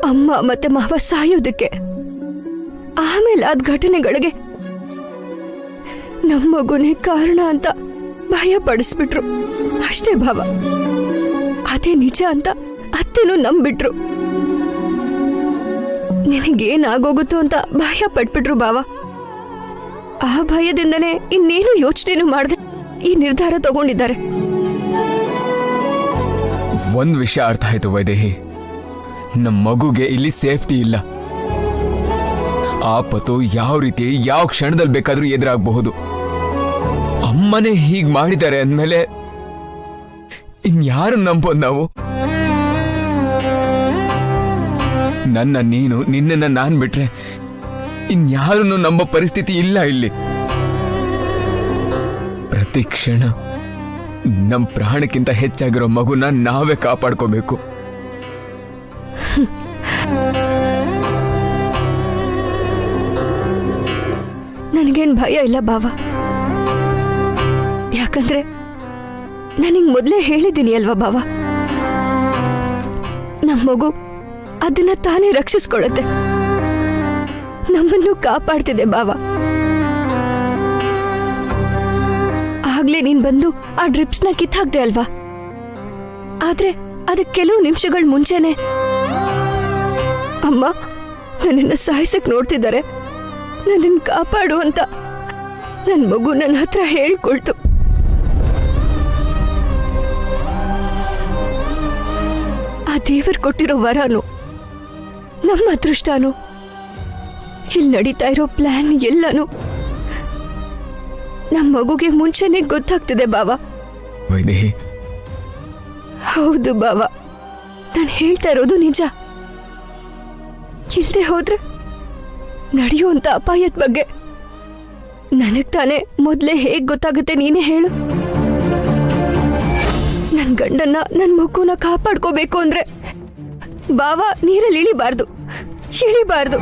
ಅಮ್ಮ ಮತ್ತೆ ಮಾವ ಸಾಯೋದಕ್ಕೆ, ಆಮೇಲೆ ಆದ ಘಟನೆಗಳಿಗೆ ನಮ್ಮ ಮಗುನೇ ಕಾರಣ ಅಂತ ಭಯ ಪಡಿಸ್ಬಿಟ್ರು ಅಷ್ಟೇ ಭಾವ. ಅದೇ ನಿಜ ಅಂತ ಅತ್ತೆನೂ ನಂಬಿಟ್ರು. ನಿನಗೇನಾಗೋಗುತ್ತೋ ಅಂತ ಭಯ ಪಟ್ಬಿಟ್ರು ಭಾವ. ಆ ಭಯದಿಂದನೇ ಇನ್ನೇನು ಯೋಚನೆನೂ ಮಾಡದೆ ಈ ನಿರ್ಧಾರ ತಗೊಂಡಿದ್ದಾರೆ. ಒಂದ್ ವಿಷಯ ಅರ್ಥ ಆಯ್ತು ವೈದೇಹಿ, ನಮ್ಮ ಮಗುಗೆ ಇಲ್ಲಿ ಸೇಫ್ಟಿ ಇಲ್ಲ. ಆಪತ್ತು ಯಾವ ರೀತಿ ಯಾವ ಕ್ಷಣದಲ್ಲಿ ಬೇಕಾದ್ರೂ ಎದುರಾಗಬಹುದು. ಅಮ್ಮನೇ ಹೀಗ್ ಮಾಡಿದ್ದಾರೆ ಅಂದ್ಮೇಲೆ ಇನ್ಯಾರು ನಂಬೋದು ನಾವು? ನನ್ನ ನೀನು, ನಿನ್ನನ್ನ ನಾನ್ ಬಿಟ್ರೆ ಇನ್ಯಾರನ್ನು ನಂಬೋ ಪರಿಸ್ಥಿತಿ ಇಲ್ಲ ಇಲ್ಲಿ. ಪ್ರತಿ ಕ್ಷಣ ನಮ್ ಪ್ರಾಣಕ್ಕಿಂತ ಹೆಚ್ಚಾಗಿರೋ ಮಗುನ ನಾವೇ ಕಾಪಾಡ್ಕೋಬೇಕು. ನನಗೇನ್ ಭಯ ಇಲ್ಲ ಭಾವ. ಯಾಕಂದ್ರೆ ನನಗ್ ಮೊದಲೇ ಹೇಳಿದ್ದೀನಿ ಅಲ್ವಾ ಭಾವ, ನಮ್ಮ ಮಗು ಅದನ್ನ ತಾನೇ ರಕ್ಷಿಸ್ಕೊಳ್ಳುತ್ತೆ, ನಮ್ಮನ್ನು ಕಾಪಾಡ್ತಿದೆ ಭಾವ. ಆಗ್ಲೇ ನೀನ್ ಬಂದು ಆ ಡ್ರಿಪ್ಸ್ನ ಕಿತ್ತಾಕ್ದೆ ಅಲ್ವಾ, ಆದ್ರೆ ಅದಕ್ಕೆ ಕೆಲವು ನಿಮಿಷಗಳ ಮುಂಚೆನೆ ಅಮ್ಮ ನನ್ನನ್ನು ಸಾಯಿಸಕ್ ನೋಡ್ತಿದ್ದಾರೆ, ನನ್ನನ್ನು ಕಾಪಾಡು ಅಂತ ನನ್ನ ಮಗು ನನ್ನ ಹತ್ರ ಹೇಳ್ಕೊಳ್ತು. ಆ ದೇವರು ಕೊಟ್ಟಿರೋ ವರನು, ನಮ್ಮ ಅದೃಷ್ಟನು, ಇಲ್ಲಿ ನಡೀತಾ ಇರೋ ಪ್ಲಾನ್ ಎಲ್ಲನೂ ನಮ್ಮ ಮಗುಗೆ ಮುಂಚೆನೆ ಗೊತ್ತಾಗ್ತಿದೆ ಬಾವ. ವೈದೇಹಿ, ಹೌದು ಬಾವ, ನಾನು ಹೇಳ್ತಾ ಇರೋದು ನಿಜ. ಇಲ್ದೆ ಹೋದ್ರೆ ನಡೆಯುವಂತ ಅಪಾಯದ ಬಗ್ಗೆ ನನಗ್ ತಾನೇ ಮೊದ್ಲೇ ಹೇಗ್ ಗೊತ್ತಾಗುತ್ತೆ ನೀನೇ ಹೇಳು. ನನ್ ಗಂಡನ್ನ ನನ್ ಮಗುನ ಕಾಪಾಡ್ಕೋಬೇಕು ಅಂದ್ರೆ ಬಾವ ನೀರಲ್ಲಿ ಇಳಿಬಾರ್ದು, ಇಳಿಬಾರ್ದು.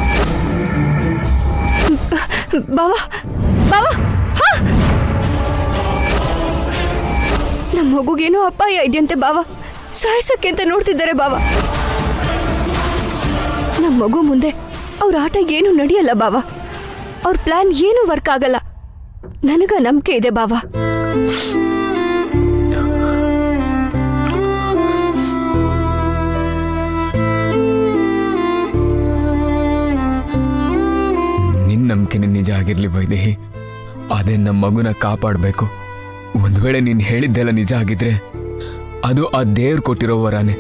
ಬಾವ ಬಾವ, ನಮ್ಮ ಮಗುಗೇನೋ ಅಪಾಯ ಇದೆಯಂತೆ ಬಾವ, ಸಾಯಿಸಕ್ಕೆ ಅಂತ ನೋಡ್ತಿದ್ದಾರೆ ಬಾವ. ನಮ್ಮ ಮಗು ಮುಂದೆ ಅವ್ರ ಆಟ ಏನು ನಡೆಯಲ್ಲ ಬಾವ, ಅವ್ರ ಪ್ಲಾನ್ ಏನು ವರ್ಕ್ ಆಗಲ್ಲ. ನನಗ ನಂಬಿಕೆ ಇದೆ ಬಾವ. ನಿನ್ನ ನಂಬಿಕೆನೇ ನಿಜ ಆಗಿರ್ಲಿ ವೈದೇಹಿ, ಅದೇ ನಮ್ಮ ಮಗುನ ಕಾಪಾಡಬೇಕು. ಒಂದ್ ವೇಳೆ ನೀನ್ ಹೇಳಿದ್ದೆಲ್ಲ ನಿಜ ಆಗಿದ್ರೆ ಅದು ಆ ದೇವ್ರು ಕೊಟ್ಟಿರೋ ವರಾನೆ.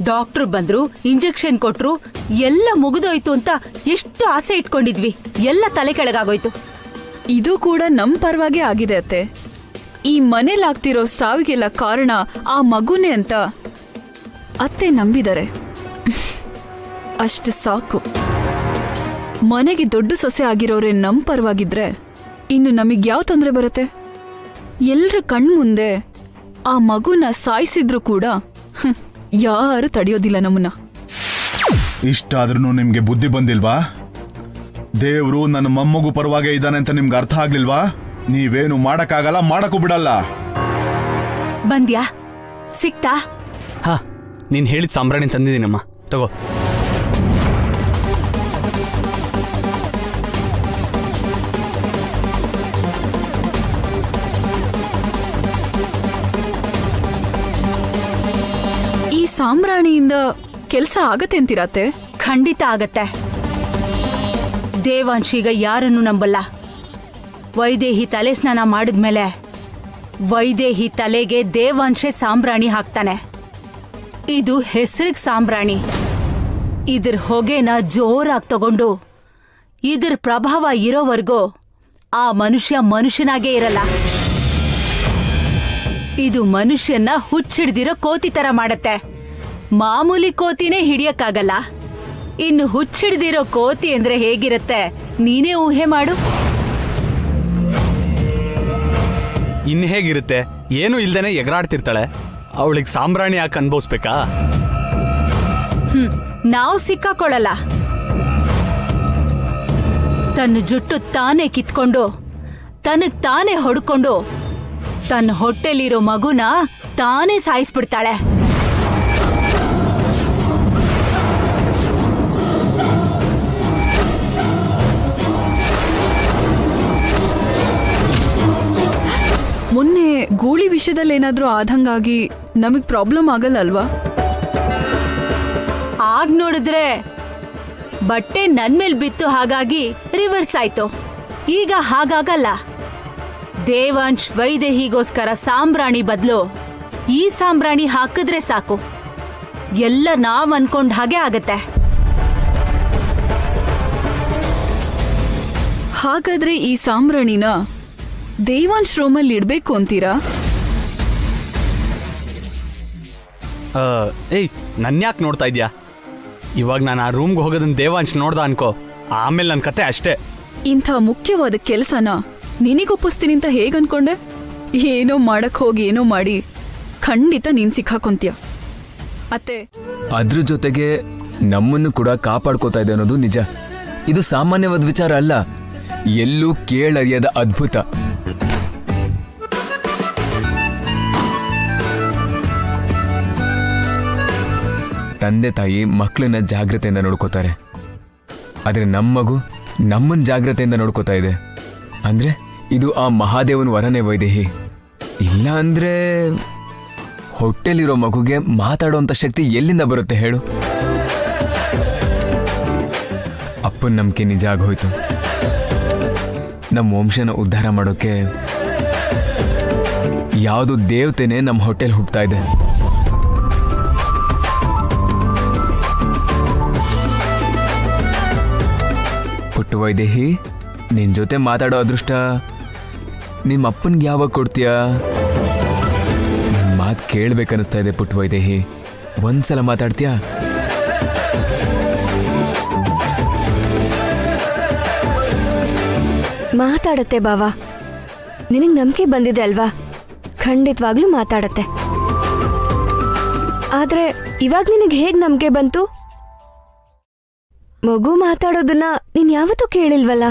ಡಾಕ್ಟರ್ ಬಂದ್ರು, ಇಂಜೆಕ್ಷನ್ ಕೊಟ್ರು, ಎಲ್ಲ ಮುಗಿದೋಯ್ತು ಅಂತ ಎಷ್ಟು ಆಸೆ ಇಟ್ಕೊಂಡಿದ್ವಿ, ಎಲ್ಲ ತಲೆ ಕೆಳಗಾಗೋಯ್ತು. ಇದು ಕೂಡ ನಮ್ ಪರವಾಗಿ ಆಗಿದೆ ಅತ್ತೆ. ಈ ಮನೇಲಾಗ್ತಿರೋ ಸಾವಿಗೆಲ್ಲ ಕಾರಣ ಆ ಮಗುನೇ ಅಂತ ಅತ್ತೆ ನಂಬಿದ್ದಾರೆ. ಅಷ್ಟು ಸಾಕು. ಮನೆಗೆ ದೊಡ್ಡ ಸೊಸೆ ಆಗಿರೋರೆ ನಮ್ ಪರವಾಗಿದ್ರೆ ಇನ್ನು ನಮಗ್ ಯಾವ ತೊಂದರೆ ಬರುತ್ತೆ? ಎಲ್ರ ಕಣ್ಮುಂದೆ ಆ ಮಗುನ ಸಾಯಿಸಿದ್ರು ಕೂಡ ಯಾರು ತಡೆಯೋದಿಲ್ಲ ನಮ್ಮನ್ನ. ಇಷ್ಟಾದ್ರೂ ನಿಮ್ಗೆ ಬುದ್ಧಿ ಬಂದಿಲ್ವಾ? ದೇವ್ರು ನನ್ನ ಮೊಮ್ಮಗು ಪರವಾಗೇ ಇದ್ದಾನೆ ಅಂತ ನಿಮ್ಗೆ ಅರ್ಥ ಆಗ್ಲಿಲ್ವಾ? ನೀವೇನು ಮಾಡಕ್ಕಾಗಲ್ಲ, ಮಾಡಕ್ಕೂ ಬಿಡಲ್ಲ. ಬಂದ್ಯಾ? ಸಿಕ್ತಾ? ಹಾ, ನೀನ್ ಹೇಳಿದ ಸಾಂಬ್ರಾಣಿ ತಂದಿದ್ದೀನಮ್ಮ, ತಗೋ. ಈ ಸಾಂಬ್ರಾಣಿಯಿಂದ ಕೆಲಸ ಆಗತ್ತೆ ಅಂತೀರತ್ತೆ? ಖಂಡಿತ ಆಗತ್ತೆ. ದೇವಾಂಶೀಗ ಯಾರನ್ನು ನಂಬಲ್ಲ. ವೈದೇಹಿ ತಲೆ ಸ್ನಾನ ಮಾಡಿದ್ಮೇಲೆ ವೈದೇಹಿ ತಲೆಗೆ ದೇವಾಂಶೆ ಸಾಂಬ್ರಾಣಿ ಹಾಕ್ತಾನೆ. ಇದು ಹೆಸರಿಗೆ ಸಾಂಬ್ರಾಣಿ. ಇದ್ರ ಹೊಗೆನ ಜೋರಾಗಿ ತಗೊಂಡು ಇದ್ರ ಪ್ರಭಾವ ಇರೋವರೆಗೂ ಆ ಮನುಷ್ಯ ಮನುಷ್ಯನಾಗೇ ಇರಲ್ಲ. ಇದು ಮನುಷ್ಯನ ಹುಚ್ಚಿಡ್ದಿರೋ ಕೋತಿ ತರ ಮಾಡತ್ತೆ. ಮಾಮೂಲಿ ಕೋತಿನೇ ಹಿಡಿಯಕ್ಕಾಗಲ್ಲ, ಇನ್ನು ಹುಚ್ಚಿಡ್ದಿರೋ ಕೋತಿ ಅಂದ್ರೆ ಹೇಗಿರುತ್ತೆ ನೀನೇ ಊಹೆ ಮಾಡು. ಇನ್ ಹೇಗಿರುತ್ತೆ? ಏನು ಇಲ್ದೇನೆ ಎಗರಾಡ್ತಿರ್ತಾಳೆ. ಅವಳಿಗೆ ಸಾಂಬ್ರಾಣಿ ಯಾಕೆ ಅನ್ಭವಿಸ್ಬೇಕಾ? ನಾವು ಸಿಕ್ಕಾಕೊಳ್ಳಲ್ಲ. ತನ್ನ ಜುಟ್ಟು ತಾನೇ ಕಿತ್ಕೊಂಡು ತನಗ್ ತಾನೇ ಹೊಡ್ಕೊಂಡು ತನ್ನ ಹೊಟ್ಟೆಲಿರೋ ಮಗುನ ತಾನೇ ಸಾಯಿಸ್ಬಿಡ್ತಾಳೆ. ಗೂಳಿ ವಿಷಯದಲ್ಲಿ ಏನಾದ್ರೂ ಆದಂಗಾಗಿ ನಮಗ್ ಪ್ರಾಬ್ಲಮ್ ಆಗಲ್ಲ ಅಲ್ವಾ? ಆಗ್ ನೋಡಿದ್ರೆ ಬಟ್ಟೆ ನನ್ ಮೇಲ್ ಬಿತ್ತು, ಹಾಗಾಗಿ ರಿವರ್ಸ್ ಆಯ್ತು. ಈಗ ಹಾಗಾಗಲ್ಲ. ದೇವಾಂಶ್ ವೈದೇಹಿಗೋಸ್ಕರ ಸಾಂಬ್ರಾಣಿ ಬದಲು ಈ ಸಾಂಬ್ರಾಣಿ ಹಾಕಿದ್ರೆ ಸಾಕು, ಎಲ್ಲ ನಾವ್ ಅನ್ಕೊಂಡ್ ಹಾಗೆ ಆಗತ್ತೆ. ಹಾಗಾದ್ರೆ ಈ ಸಾಂಬ್ರಾಣಿನ ದೇವಾಂಶ್ ರೂಮಲ್ಲಿ ಇಡ್ಬೇಕು ಅಂತೀರಾ? ಏಯ್, ನನ್ಯಾಕೆ ನೋಡ್ತಾ ಇದ್ಯಾ? ಇವಾಗ ನಾನು ಆ ರೂಮ್ಗೆ ಹೋಗೋದನ್ನ ದೇವಾಂಶ್ ನೋಡ್ದ ಅನ್ಕೋ, ಆಮೇಲೆ ನನ್ನ ಕತೆ ಅಷ್ಟೇ. ಇಂಥ ಮುಖ್ಯವಾದ ಕೆಲಸನ ನಿನಗೊಪ್ಪಿಸ್ತೀನಿ ಅಂತ ಹೇಗ್ ಅನ್ಕೊಂಡೆ? ಏನೋ ಮಾಡಕ್ ಹೋಗಿ ಏನೋ ಮಾಡಿ ಖಂಡಿತ ನೀನ್ ಸಿಕ್ಕಾಕೊಂತೀಯ. ಅತ್ತೆ, ಅದ್ರ ಜೊತೆಗೆ ನಮ್ಮನ್ನು ಕೂಡ ಕಾಪಾಡ್ಕೋತಾ ಇದೆ ಅನ್ನೋದು ನಿಜ. ಇದು ಸಾಮಾನ್ಯವಾದ ವಿಚಾರ ಅಲ್ಲ, ಎಲ್ಲೂ ಕೇಳರಿಯದ ಅದ್ಭುತ. ತಂದೆ ತಾಯಿ ಮಕ್ಕಳನ್ನ ಜಾಗ್ರತೆಯಿಂದ ನೋಡ್ಕೋತಾರೆ, ಆದ್ರೆ ನಮ್ಮ ಮಗು ನಮ್ಮನ್ನ ಜಾಗ್ರತೆಯಿಂದ ನೋಡ್ಕೋತಾ ಇದೆ ಅಂದ್ರೆ ಇದು ಆ ಮಹಾದೇವನ ವರನೇ ವೈದೇಹಿ. ಇಲ್ಲ ಅಂದ್ರೆ ಹೊಟ್ಟೆಲಿರೋ ಮಗುಗೆ ಮಾತಾಡೋಂಥ ಶಕ್ತಿ ಎಲ್ಲಿಂದ ಬರುತ್ತೆ ಹೇಳು? ಅಪ್ಪನ ನಂಬಿಕೆ ನಿಜ ಆಗೋಯ್ತು. ನಮ್ಮ ವಂಶನ ಉದ್ಧಾರ ಮಾಡೋಕೆ ಯಾವುದು ದೇವತೆನೇ ನಮ್ಮ ಹೊಟ್ಟೆಲ್ ಹುಟ್ಟುತ್ತಾ ಇದೆ. ಪುಟ್ಟ ವೈದೇಹಿ, ನಿನ್ ಜೊತೆ ಮಾತಾಡೋ ಅದೃಷ್ಟ ನಿಮ್ಮ ಅಪ್ಪನ್ಗೆ ಯಾವಾಗ ಕೊಡ್ತೀಯಾ? ಮಾತು ಕೇಳ್ಬೇಕನ್ನಿಸ್ತಾ ಇದೆ ಪುಟ್ಟ ವೈದೇಹಿ, ಒಂದ್ಸಲ ಮಾತಾಡ್ತೀಯಾ? ಮಾತಾಡತ್ತೆ ಬಾವ, ನಿನಗ್ ನಂಬಿಕೆ ಬಂದಿದೆ ಅಲ್ವಾ? ಖಂಡಿತವಾಗ್ಲೂ ಮಾತಾಡತ್ತೆ. ಆದ್ರೆ ಇವಾಗ ನಿನಗೆ ಹೇಗ್ ನಂಬಿಕೆ ಬಂತು? ಮಗು ಮಾತಾಡೋದನ್ನ ನೀನ್ ಯಾವತ್ತೂ ಕೇಳಿಲ್ವಲ್ಲ?